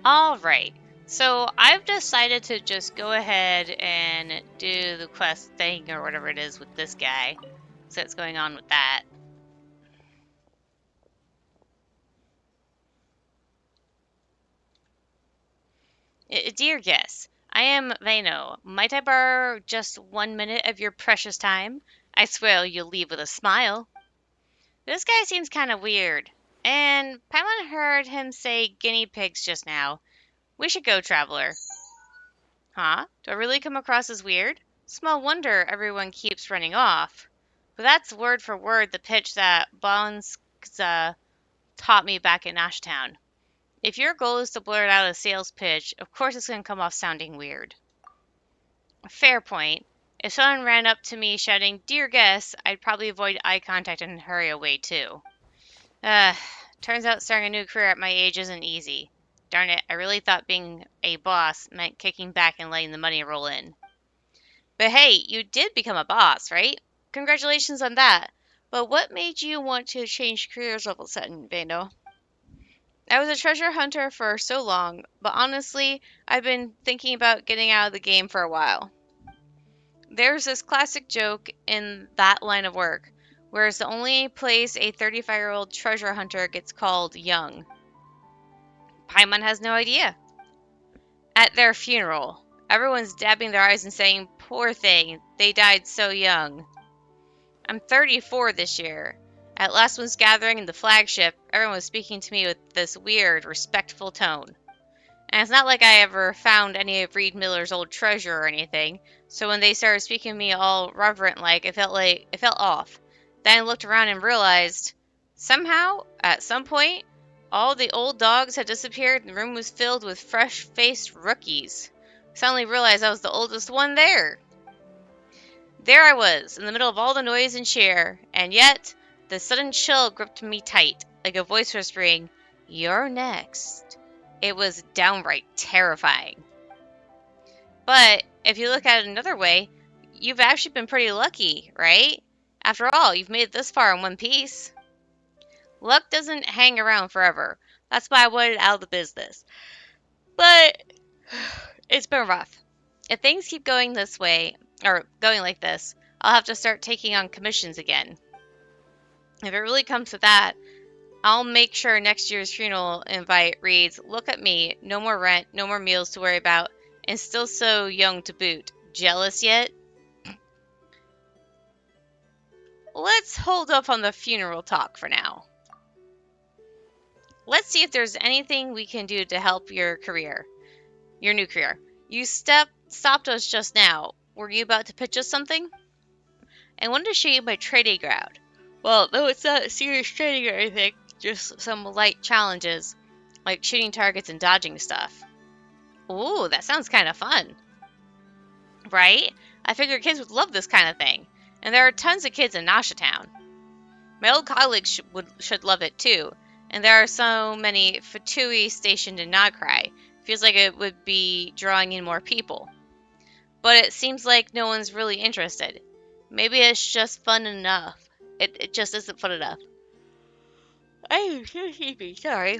Alright, so I've decided to just go ahead and do the quest thing or whatever it is with this guy. So what's going on with that. Dear guest, I am Vano. Might I borrow just 1 minute of your precious time? I swear you'll leave with a smile. This guy seems kind of weird. And Paimon heard him say guinea pigs just now. We should go, traveler. Huh? Do I really come across as weird? Small wonder everyone keeps running off. But that's word for word the pitch that Bonds taught me back in Ashtown. If your goal is to blurt out a sales pitch, of course it's going to come off sounding weird. Fair point. If someone ran up to me shouting, "Dear guest," I'd probably avoid eye contact and hurry away too. Uh, Turns out starting a new career at my age isn't easy. Darn it, I really thought being a boss meant kicking back and letting the money roll in. But hey, you did become a boss, right? Congratulations on that. But what made you want to change careers all of a sudden, Vano? I was a treasure hunter for so long, but honestly, I've been thinking about getting out of the game for a while. There's this classic joke in that line of work, where it's the only place a 35-year-old treasure hunter gets called young. Paimon has no idea. At their funeral, everyone's dabbing their eyes and saying, "Poor thing, they died so young." I'm 34 this year. At last one's gathering in the flagship, everyone was speaking to me with this weird, respectful tone. And it's not like I ever found any of Reed Miller's old treasure or anything, so when they started speaking to me all reverent like, it felt off. Then I looked around and realized, somehow, at some point, all the old dogs had disappeared and the room was filled with fresh-faced rookies. I suddenly realized I was the oldest one there. There I was, in the middle of all the noise and cheer, and yet the sudden chill gripped me tight, like a voice whispering, "You're next." It was downright terrifying. But if you look at it another way, you've actually been pretty lucky, right? After all, you've made it this far in one piece. Luck doesn't hang around forever. That's why I wanted out of the business. But it's been rough. If things keep going this way, or going like this, I'll have to start taking on commissions again. If it really comes to that, I'll make sure next year's funeral invite reads, "Look at me, no more rent, no more meals to worry about, and still so young to boot. Jealous yet?" Let's hold off on the funeral talk for now. Let's see if there's anything we can do to help your new career. You stopped us just now. Were you about to pitch us something? I wanted to show you my trading ground. Well, though it's not serious trading or anything, just some light challenges, like shooting targets and dodging stuff. Ooh, that sounds kind of fun. Right? I figure kids would love this kind of thing. And there are tons of kids in Nasha Town. My old colleagues should love it too. And there are so many Fatui stationed in nod-krai. Feels like it would be drawing in more people. But it seems like no one's really interested. Maybe it's just fun enough. It just isn't fun enough. I'm so sleepy, sorry.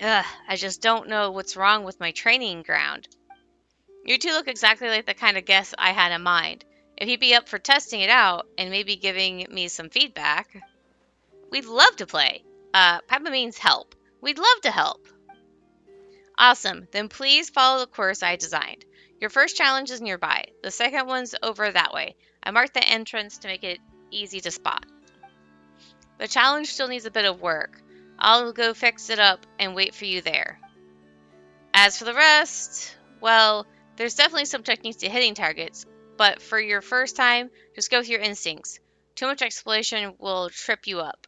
I just don't know what's wrong with my training ground. You two look exactly like the kind of guest I had in mind. If you'd be up for testing it out and maybe giving me some feedback, we'd love to play. Papa means help. We'd love to help. Awesome. Then please follow the course I designed. Your first challenge is nearby. The second one's over that way. I marked the entrance to make it easy to spot. The challenge still needs a bit of work. I'll go fix it up and wait for you there. As for the rest, well, there's definitely some techniques to hitting targets, but for your first time, just go with your instincts. Too much exploration will trip you up.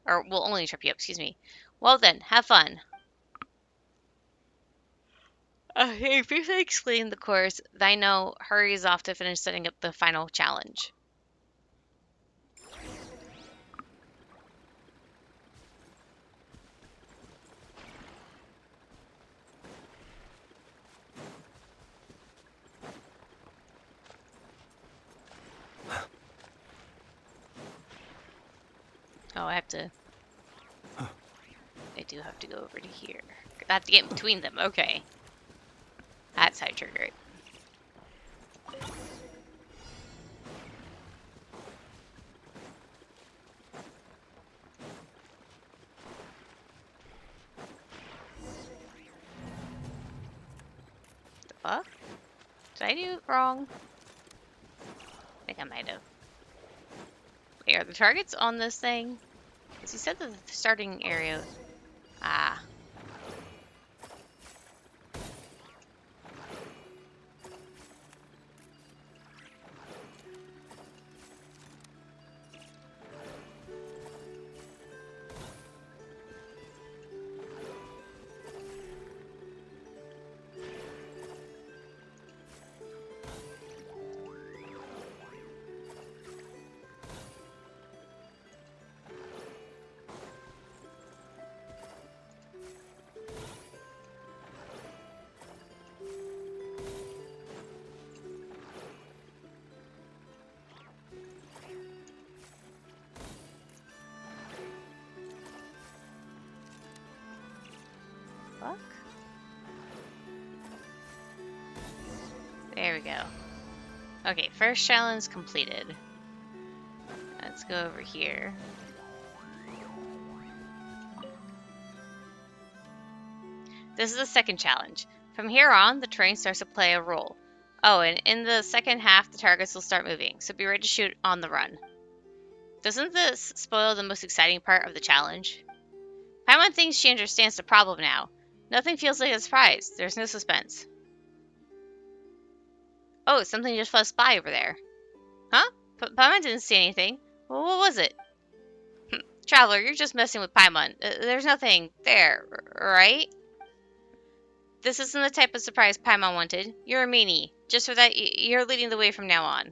Or will only trip you up, excuse me. Well then, have fun. Okay, briefly explain the course, Dino hurries off to finish setting up the final challenge. Oh, I have to... do have to go over to here. I have to get in between them. Okay. That's how I trigger it. The fuck? Did I do it wrong? I think I might have. Wait, are the targets on this thing? Because he said that the starting area... Ah. Fuck? There we go. Okay, first challenge completed. Let's go over here. This is the second challenge. From here on, the terrain starts to play a role. Oh, and in the second half, the targets will start moving, so be ready to shoot on the run. Doesn't this spoil the most exciting part of the challenge? Paimon thinks she understands the problem now. Nothing feels like a surprise. There's no suspense. Oh, something just fuzzed by over there. Huh? Paimon didn't see anything. Well, what was it? Traveler, you're just messing with Paimon. There's nothing there, right? This isn't the type of surprise Paimon wanted. You're a meanie. Just for that, you're leading the way from now on.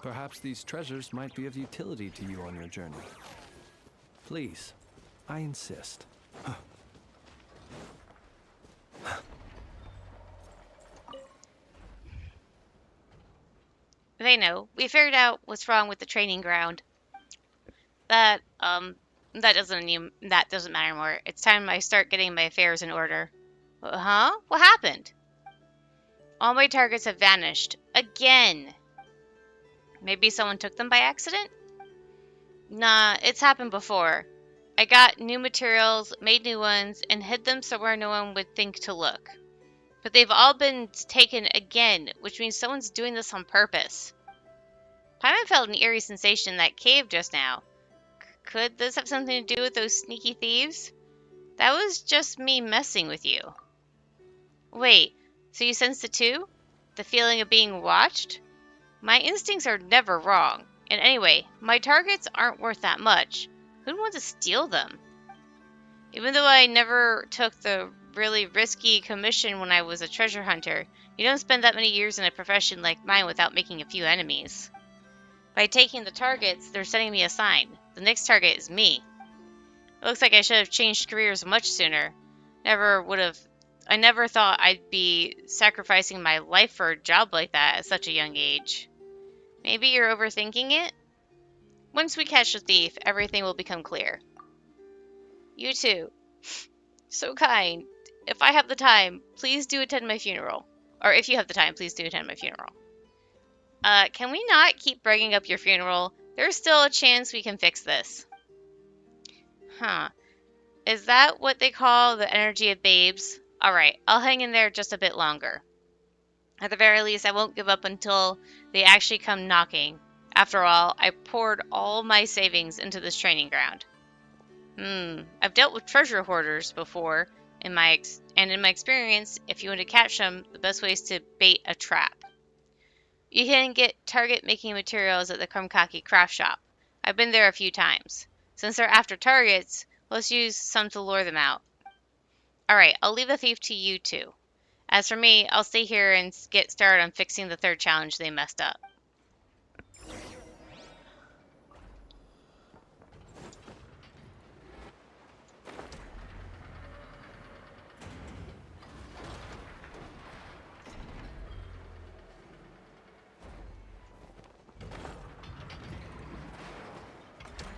Perhaps these treasures might be of utility to you on your journey. Please, I insist. They know. We figured out what's wrong with the training ground. That doesn't matter anymore. It's time I start getting my affairs in order. Huh? What happened? All my targets have vanished. Again. Maybe someone took them by accident? Nah, it's happened before. I got new materials, made new ones, and hid them somewhere no one would think to look. But they've all been taken again, which means someone's doing this on purpose. Paimon felt an eerie sensation in that cave just now. Could this have something to do with those sneaky thieves? That was just me messing with you. Wait, so you sensed it too? The feeling of being watched? My instincts are never wrong. And anyway, my targets aren't worth that much. Who'd want to steal them? Even though I never took the really risky commission when I was a treasure hunter, you don't spend that many years in a profession like mine without making a few enemies. By taking the targets, they're sending me a sign. The next target is me. It looks like I should have changed careers much sooner. I never thought I'd be sacrificing my life for a job like that at such a young age. Maybe you're overthinking it? Once we catch the thief, everything will become clear. You too. So kind. If I have the time, please do attend my funeral. Or if you have the time, please do attend my funeral. Can we not keep bringing up your funeral? There's still a chance we can fix this. Huh. Is that what they call the energy of babes? Alright, I'll hang in there just a bit longer. At the very least, I won't give up until they actually come knocking. After all, I poured all my savings into this training ground. I've dealt with treasure hoarders before, in my experience, if you want to catch them, the best way is to bait a trap. You can get target making materials at the Krumkaki craft shop. I've been there a few times. Since they're after targets, let's use some to lure them out. Alright, I'll leave the thief to you two. As for me, I'll stay here and get started on fixing the third challenge they messed up.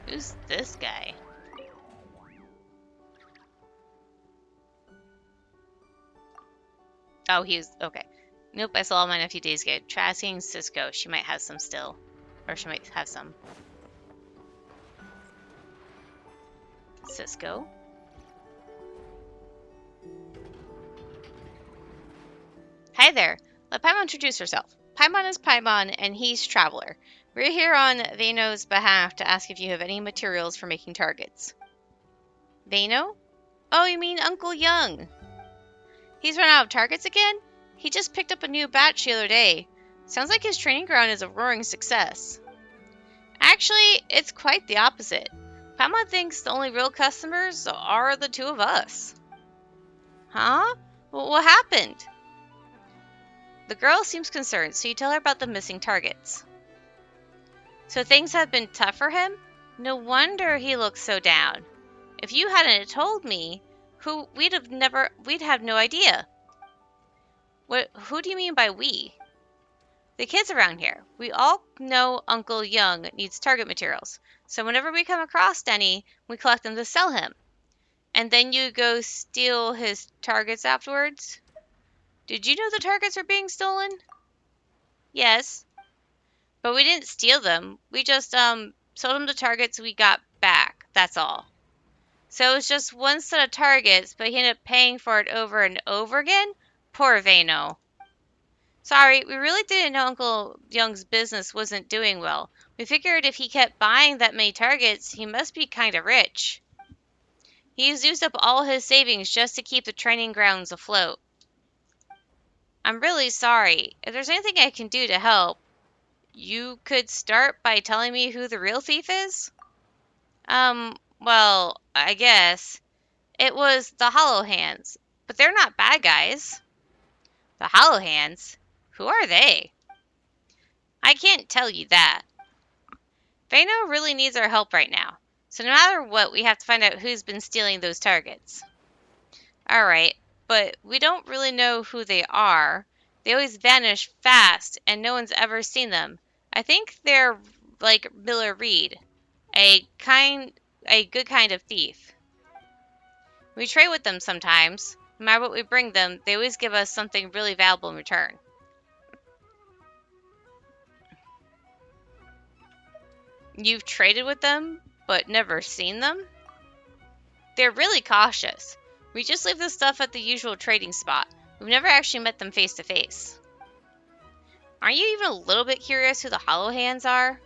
Who's this guy? Oh, he was... okay. Nope, I saw mine a few days ago. Try asking Cisco. She might have some still. Or she might have some. Cisco? Hi there. Let Paimon introduce herself. Paimon is Paimon, and he's Traveler. We're here on Vano's behalf to ask if you have any materials for making targets. Vano? Oh, you mean Uncle Young. He's run out of targets again? He just picked up a new batch the other day. Sounds like his training ground is a roaring success. Actually, it's quite the opposite. Paimon thinks the only real customers are the two of us. Huh? Well, what happened? The girl seems concerned, so you tell her about the missing targets. So things have been tough for him? No wonder he looks so down. If you hadn't told me, we'd have no idea. Who do you mean by we? The kids around here. We all know Uncle Young needs target materials. So whenever we come across any, we collect them to sell him. And then you go steal his targets afterwards? Did you know the targets are being stolen? Yes. But we didn't steal them. We just, sold them the targets we got back. That's all. So it was just one set of targets, but he ended up paying for it over and over again? Poor Vano. Sorry, we really didn't know Uncle Young's business wasn't doing well. We figured if he kept buying that many targets, he must be kinda rich. He's used up all his savings just to keep the training grounds afloat. I'm really sorry. If there's anything I can do to help, you could start by telling me who the real thief is? Well, I guess. It was the Hollow Hands. But they're not bad guys. The Hollow Hands? Who are they? I can't tell you that. Vano really needs our help right now. So no matter what, we have to find out who's been stealing those targets. Alright, but we don't really know who they are. They always vanish fast, and no one's ever seen them. I think they're like Miller Reed, a good kind of thief. We trade with them sometimes. No matter what we bring them, they always give us something really valuable in return. You've traded with them, but never seen them? They're really cautious. We just leave the stuff at the usual trading spot. We've never actually met them face to face. Aren't you even a little bit curious who the Hollow Hands are?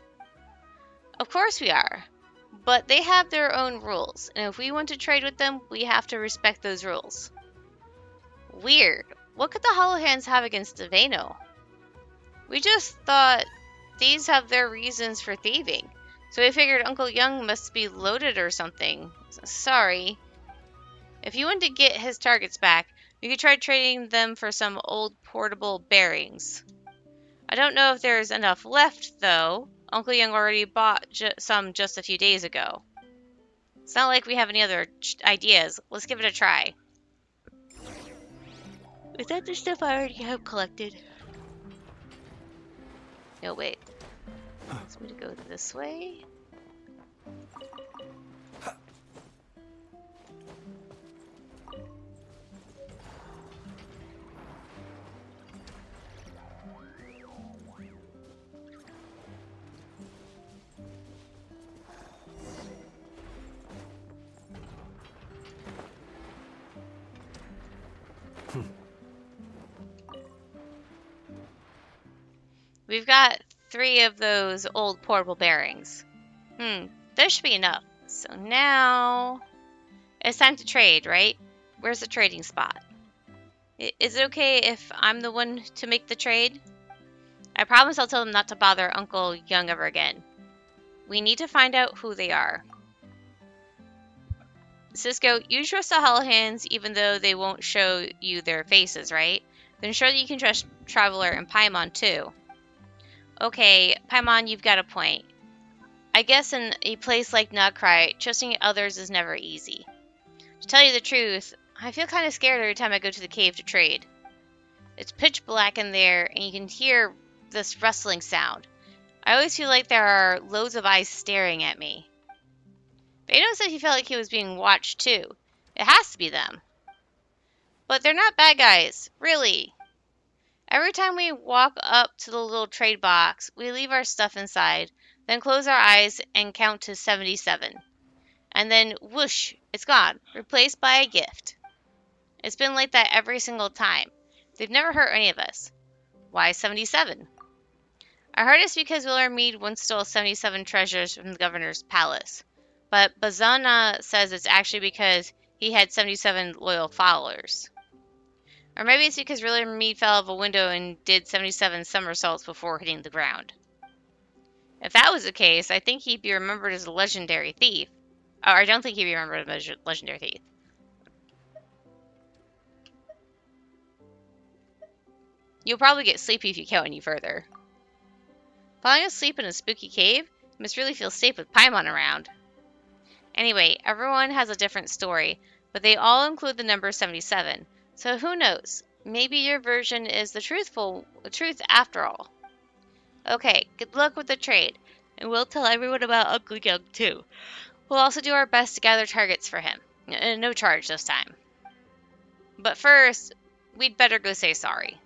Of course we are. But they have their own rules, and if we want to trade with them, we have to respect those rules. Weird. What could the Hollow Hands have against Vano? We just thought these have their reasons for thieving. So we figured Uncle Young must be loaded or something. Sorry. If you want to get his targets back, we could try trading them for some old portable bearings. I don't know if there's enough left, though. Uncle Young already bought some just a few days ago. It's not like we have any other ideas. Let's give it a try. Is that the stuff I already have collected? No, wait. Wants me to go this way? We've got 3 of those old portable bearings. This should be enough. So now it's time to trade, right? Where's the trading spot? Is it okay if I'm the one to make the trade? I promise I'll tell them not to bother Uncle Young ever again. We need to find out who they are. Cisco, you trust the Hollow Hands even though they won't show you their faces, right? Then surely you can trust Traveler and Paimon too. Okay, Paimon, you've got a point. I guess in a place like nod-krai, trusting others is never easy. To tell you the truth, I feel kind of scared every time I go to the cave to trade. It's pitch black in there, and you can hear this rustling sound. I always feel like there are loads of eyes staring at me. Bano said he felt like he was being watched too. It has to be them. But they're not bad guys, really. Every time we walk up to the little trade box, we leave our stuff inside, then close our eyes and count to 77. And then whoosh, it's gone, replaced by a gift. It's been like that every single time. They've never hurt any of us. Why 77? I heard it's because Willard Mead once stole 77 treasures from the governor's palace. But Bazana says it's actually because he had 77 loyal followers. Or maybe it's because Willard Mead fell out of a window and did 77 somersaults before hitting the ground. If that was the case, I think he'd be remembered as a legendary thief. Or I don't think he'd be remembered as a legendary thief. You'll probably get sleepy if you count any further. Falling asleep in a spooky cave? You must really feel safe with Paimon around. Anyway, everyone has a different story, but they all include the number 77. So who knows? Maybe your version is the truth after all. Okay, good luck with the trade, and we'll tell everyone about Uncle Young too. We'll also do our best to gather targets for him. No charge this time. But first, we'd better go say sorry.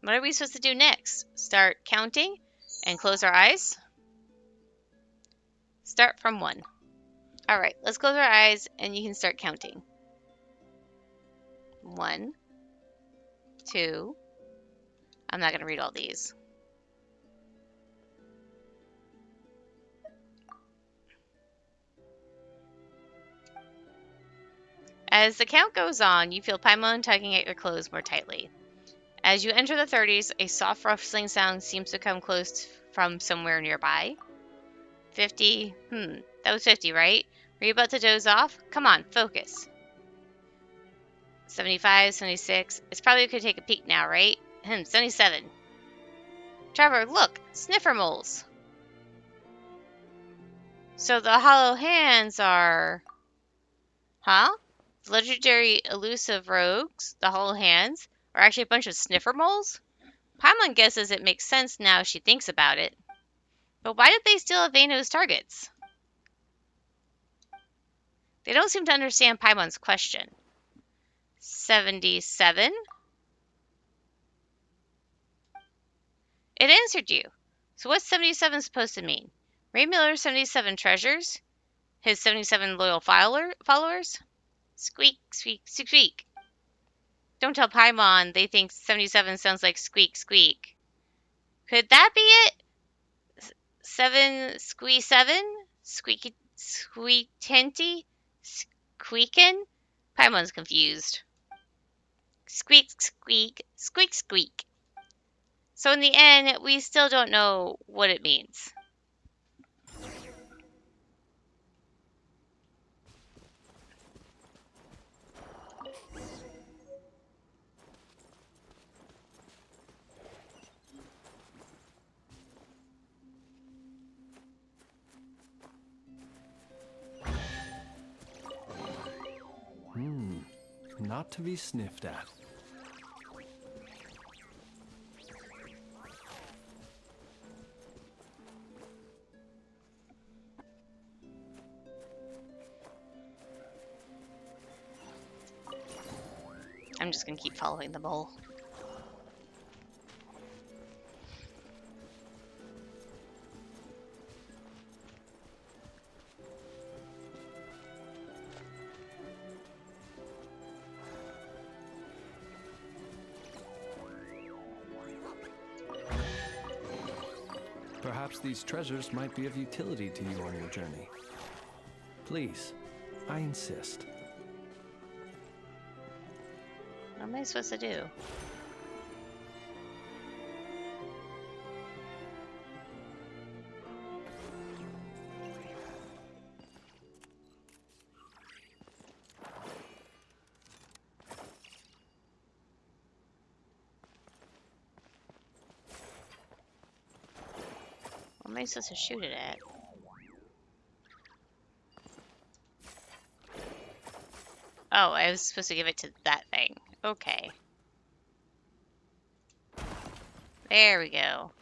What are we supposed to do next? Start counting and close our eyes? Start from 1. Alright, let's close our eyes and you can start counting. 1, 2. I'm not going to read all these. As the count goes on, you feel Paimon tugging at your clothes more tightly. As you enter the 30s, a soft rustling sound seems to come close from somewhere nearby. 50. That was 50, right? Were you about to doze off? Come on, focus. 75, 76. It's probably could take a peek now, right? 77. Trevor, look! Sniffer moles! So the hollow hands are... Huh? The legendary elusive rogues, the hollow hands, are actually a bunch of sniffer moles? Paimon guesses it makes sense now she thinks about it. But why did they steal Aveno's targets? They don't seem to understand Paimon's question. 77? It answered you. So what's 77 supposed to mean? Ray Miller's 77 treasures? His 77 loyal followers? Squeak, squeak, squeak, squeak. Don't tell Paimon they think 77 sounds like squeak, squeak. Could that be it? 7? Squeaky, squeakenty? Squeakin'? Paimon's confused. Squeak, squeak, squeak, squeak. So in the end, we still don't know what it means. Not to be sniffed at. I'm just gonna keep following the mole. Perhaps these treasures might be of utility to you on your journey. Please, I insist. What am I supposed to do? What am I supposed to shoot it at? Oh, I was supposed to give it to that thing. Okay. There we go.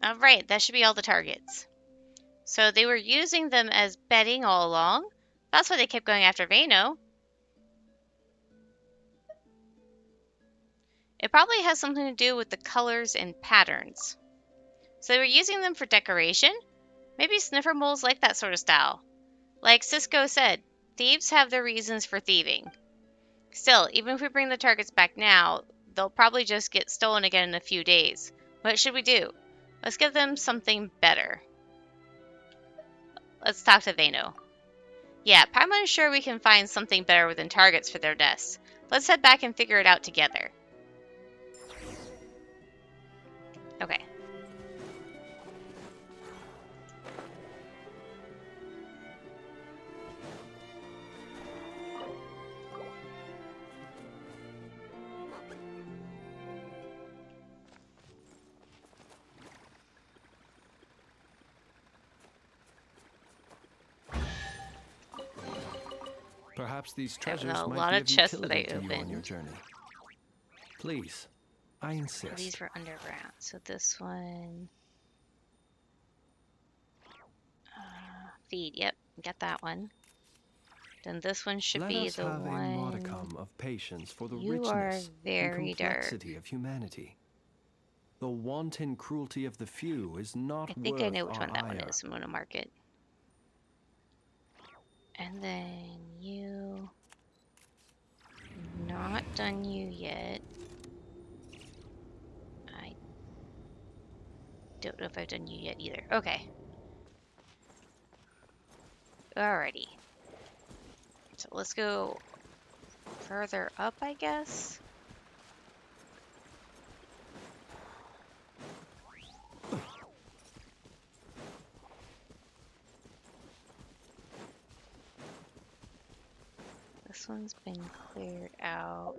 Alright, that should be all the targets. So they were using them as bedding all along? That's why they kept going after Vano. It probably has something to do with the colors and patterns. So they were using them for decoration? Maybe sniffer moles like that sort of style. Like Cisco said, thieves have their reasons for thieving. Still, even if we bring the targets back now, they'll probably just get stolen again in a few days. What should we do? Let's give them something better. Let's talk to Vano. Yeah, Paimon's sure we can find something better than targets for their nests. Let's head back and figure it out together. Okay. Perhaps these I have treasures a might lot be of of chests that I utility to you on your opened. journey. Please, I insist. These were underground. So this one... feed, yep, got that one. Then this one should Let be us the have a one... modicum of patience for the You are richness and very dark. complexity of humanity. The wanton cruelty of the few is not I think I worth know which our one that one ire. is. I'm going to mark it. And then you... Not done you yet. I don't know if I've done you yet either. Okay. Alrighty. So let's go further up, I guess. This one's been cleared out.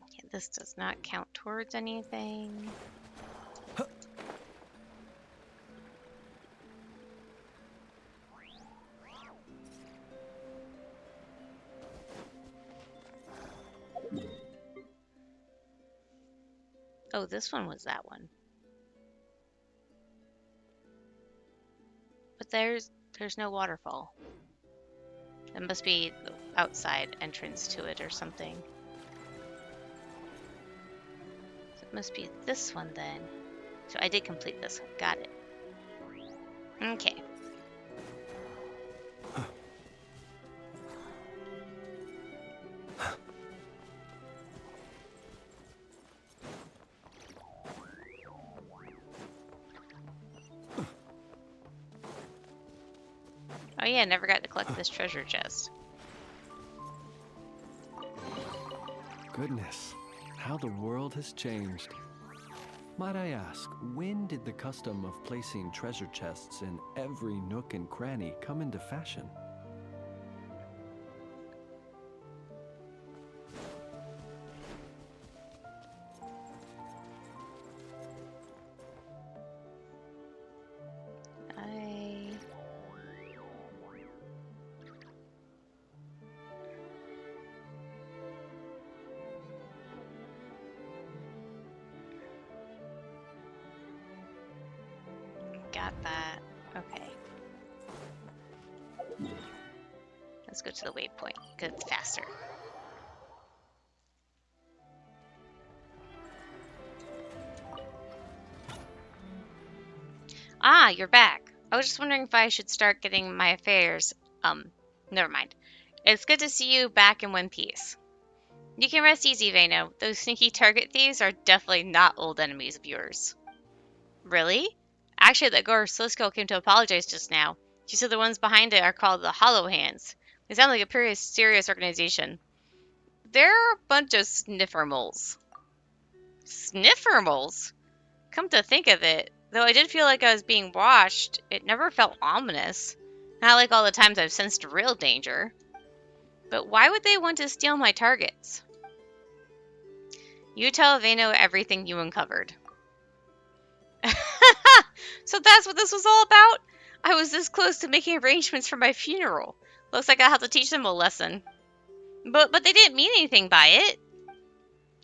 Okay, this does not count towards anything. Oh, this one was that one. But there's no waterfall. It must be the outside entrance to it or something. So it must be this one then. So I did complete this one. Got it. Okay. Oh yeah, never got to collect this treasure chest. Goodness, how the world has changed. Might I ask, when did the custom of placing treasure chests in every nook and cranny come into fashion? I... Got that. Okay. Let's go to the waypoint, because it's faster. Ah, you're back. I was just wondering if I should start getting my affairs. Never mind. It's good to see you back in one piece. You can rest easy, Vano. Those sneaky target thieves are definitely not old enemies of yours. Really? Actually, the girl Slisko came to apologize just now. She said the ones behind it are called the Hollow Hands. They sound like a pretty serious organization. They're a bunch of sniffer moles. Sniffer moles? Come to think of it, though I did feel like I was being watched, it never felt ominous. Not like all the times I've sensed real danger. But why would they want to steal my targets? You tell Vano everything you uncovered. So that's what this was all about? I was this close to making arrangements for my funeral. Looks like I have to teach them a lesson. But they didn't mean anything by it.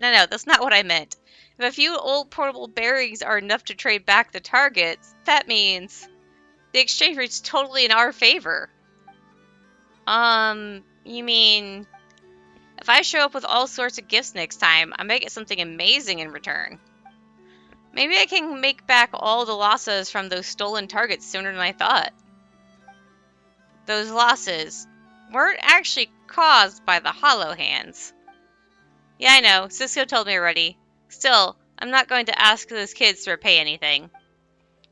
No, that's not what I meant. If a few old portable bearings are enough to trade back the targets, that means the exchange rate's totally in our favor. You mean if I show up with all sorts of gifts next time, I might get something amazing in return. Maybe I can make back all the losses from those stolen targets sooner than I thought. Those losses weren't actually caused by the Hollow Hands. Yeah, I know. Cisco told me already. Still, I'm not going to ask those kids to repay anything.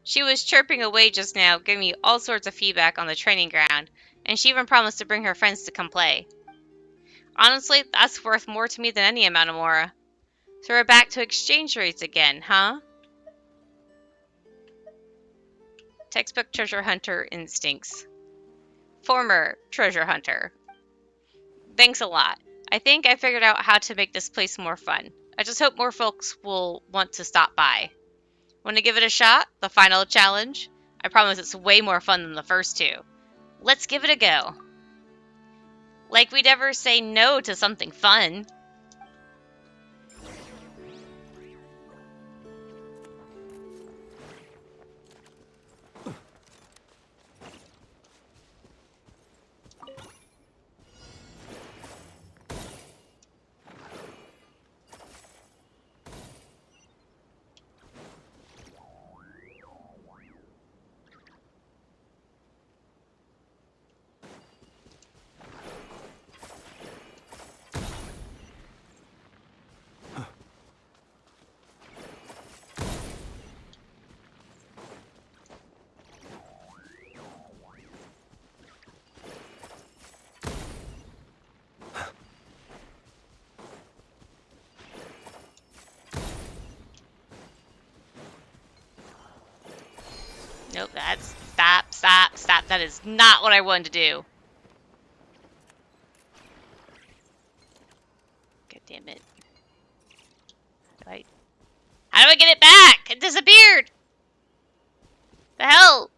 She was chirping away just now, giving me all sorts of feedback on the training ground, and she even promised to bring her friends to come play. Honestly, that's worth more to me than any amount of Mora. So we're back to exchange rates again, huh? Textbook treasure hunter instincts. Former treasure hunter. Thanks a lot. I think I figured out how to make this place more fun. I just hope more folks will want to stop by. Want to give it a shot? The final challenge? I promise it's way more fun than the first two. Let's give it a go. Like we'd ever say no to something fun. Nope, that's... Stop. That is not what I wanted to do. God damn it. How do I get it back? It disappeared! The hell?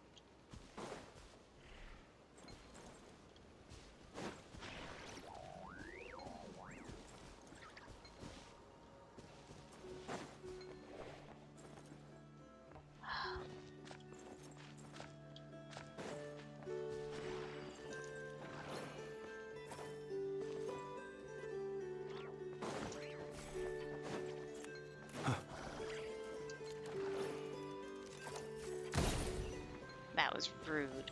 That was rude.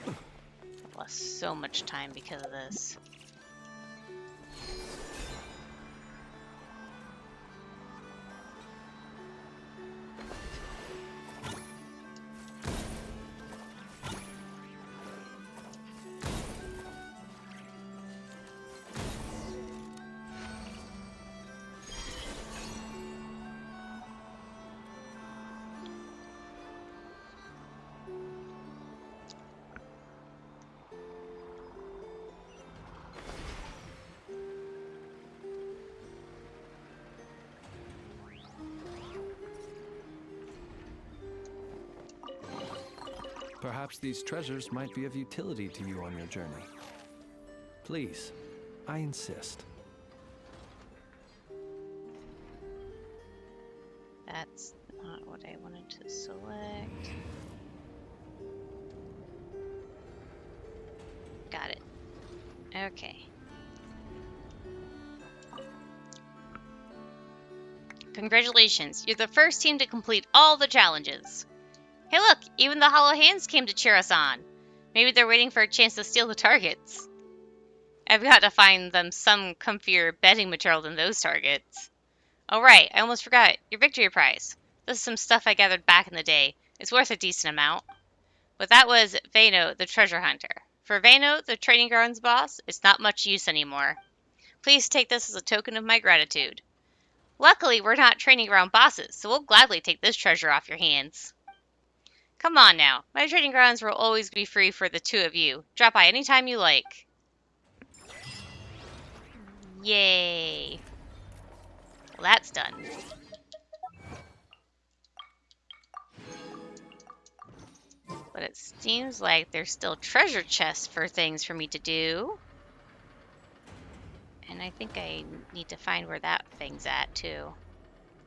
I lost so much time because of this. Perhaps these treasures might be of utility to you on your journey. Please, I insist. That's not what I wanted to select. Got it. Okay. Congratulations, you're the first team to complete all the challenges. Hey look, even the Hollow Hands came to cheer us on. Maybe they're waiting for a chance to steal the targets. I've got to find them some comfier bedding material than those targets. Oh right, I almost forgot, your victory prize. This is some stuff I gathered back in the day. It's worth a decent amount. But that was Vano, the treasure hunter. For Vano, the training grounds boss, it's not much use anymore. Please take this as a token of my gratitude. Luckily, we're not training ground bosses, so we'll gladly take this treasure off your hands. Come on now, my training grounds will always be free for the two of you. Drop by anytime you like. Yay. Well, that's done. But it seems like there's still treasure chests for things for me to do. And I think I need to find where that thing's at, too.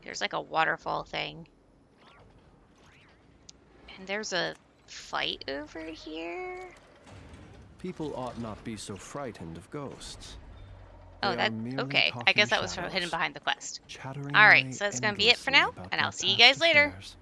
There's like a waterfall thing. And there's a fight over here? People ought not be so frightened of ghosts. Oh, They are that merely okay. I guess that was talking hidden shadows, behind the quest. chattering Alright, away so that's gonna be it for endlessly now, about and I'll their see you past guys later. affairs.